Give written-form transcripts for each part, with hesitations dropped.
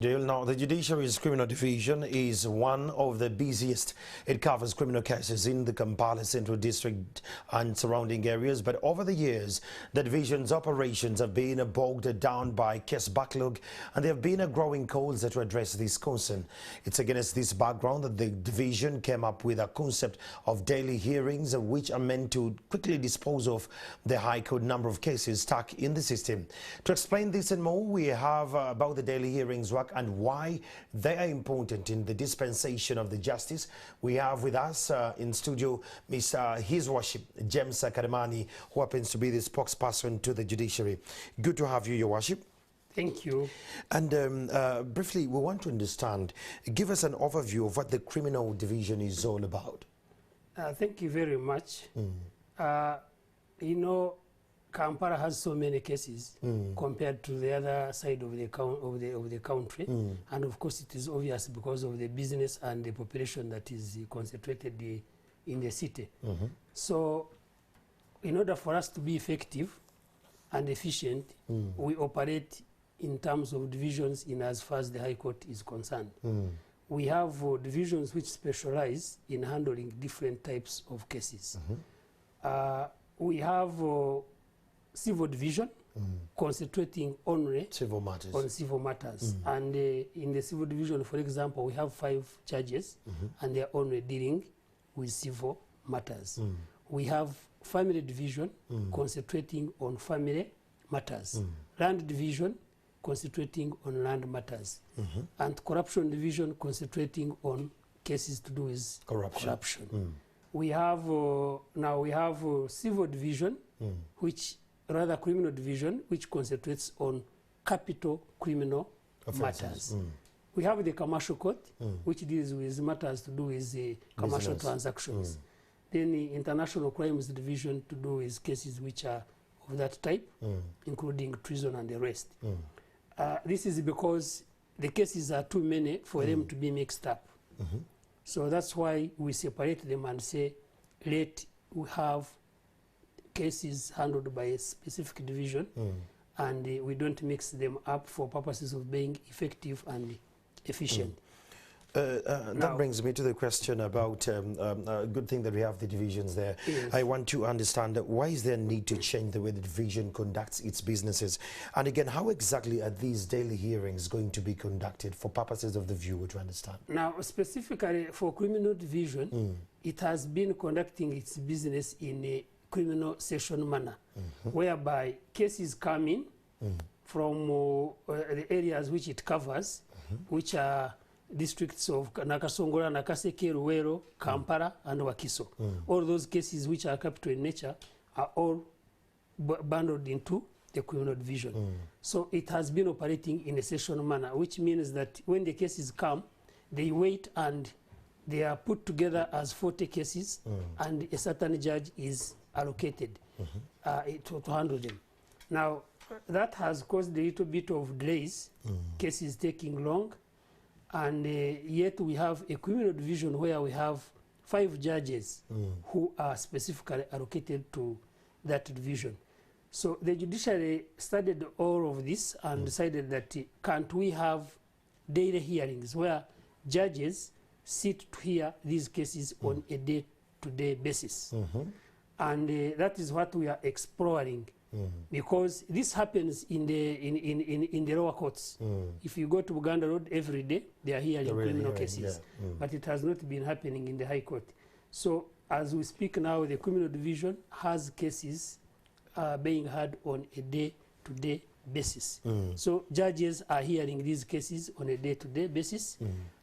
Now, the Judiciary's criminal division is one of the busiest. It covers criminal cases in the Kampala Central District and surrounding areas. But over the years, the division's operations have been bogged down by case backlog, and there have been growing calls to address this concern. It's against this background that the division came up with a concept of daily hearings, which are meant to quickly dispose of the high court number of cases stuck in the system. To explain this and more, we have about the daily hearings work and why they are important in the dispensation of the justice. We have with us in studio His Worship Jameson Karemani, who happens to be the spokesperson to the Judiciary. Good to have you, Your Worship. Thank you. And briefly, we want to understand, give us an overview of what the criminal division is all about. Thank you very much. You know, Kampala has so many cases compared to the other side of the country, and of course it is obvious because of the business and the population that is concentrated in the city. So, in order for us to be effective and efficient, we operate in terms of divisions in as far as the High Court is concerned. We have divisions which specialize in handling different types of cases. We have civil division concentrating only civil matters. On civil matters. And in the civil division, for example, we have 5 judges and they are only dealing with civil matters. We have family division concentrating on family matters. Land division concentrating on land matters. And corruption division concentrating on cases to do with corruption. We have now we have civil division, which rather criminal division, which concentrates on capital criminal matters. We have the commercial court, which deals with matters to do with commercial transactions. Then the international crimes division to do with cases which are of that type, including treason and the rest. This is because the cases are too many for them to be mixed up. So that's why we separate them and say, we have cases handled by a specific division, and we don't mix them up for purposes of being effective and efficient. That brings me to the question about a good thing that we have the divisions there. Yes. I want to understand why is there a need to change the way the division conducts its businesses? And again, how exactly are these daily hearings going to be conducted for purposes of the viewer to understand? Now, specifically for criminal division, it has been conducting its business in a criminal session manner, whereby cases come in from the areas which it covers, which are districts of Nakasongola, Nakaseke, Ruwero, Kampala, and Wakiso. All those cases which are capital in nature are all bundled into the criminal division. So it has been operating in a session manner, which means that when the cases come, they wait and they are put together as 40 cases, and a certain judge is allocated to handle them. Now, that has caused a little bit of delays, cases taking long, and yet we have a criminal division where we have 5 judges who are specifically allocated to that division. So the judiciary studied all of this and decided that can't we have daily hearings where judges sit to hear these cases on a day-to-day basis. And that is what we are exploring. Because this happens in the lower courts. If you go to Uganda Road every day, they are hearing criminal cases. But it has not been happening in the High Court. So as we speak now, the criminal division has cases being heard on a day-to-day basis. So judges are hearing these cases on a day-to-day basis.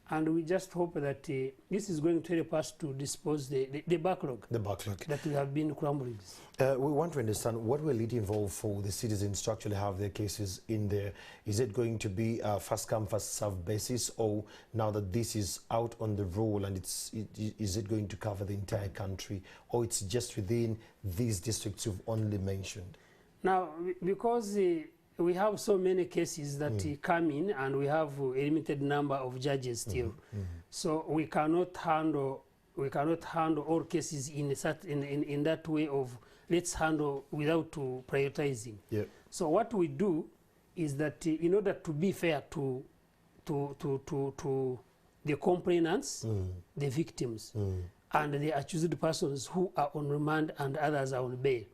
And we just hope that this is going to help us to dispose the backlog. The backlog that we have been crumbling. We want to understand what will it involve for the citizens to actually have their cases in there. Is it going to be a first come, first served basis, or now that this is out on the roll and is it going to cover the entire country, or it's just within these districts you've only mentioned? Now, because we have so many cases that come in, and we have a limited number of judges still. So we cannot handle all cases in that way of let's handle without prioritizing. So what we do is that in order to be fair to to the complainants, the victims, and the accused persons who are on remand and others are on bail.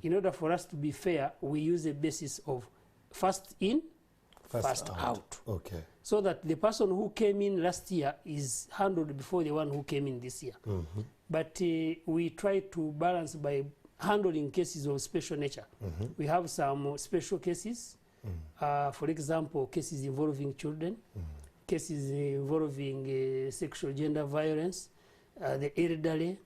In order for us to be fair, we use a basis of first in, first out. Okay. So that the person who came in last year is handled before the one who came in this year. But we try to balance by handling cases of special nature. We have some special cases, for example, cases involving children, cases involving sexual gender violence, the elderly,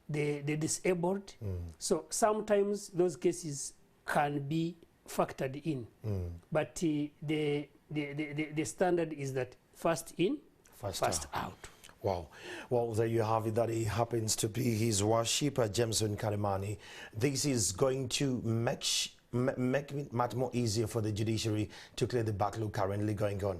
the disabled. So sometimes those cases can be factored in, but the standard is that first in, first out. Wow. Well, there you have it. That he happens to be His Worship, Jameson Karemani. This is going to make it much more easier for the judiciary to clear the backlog currently going on.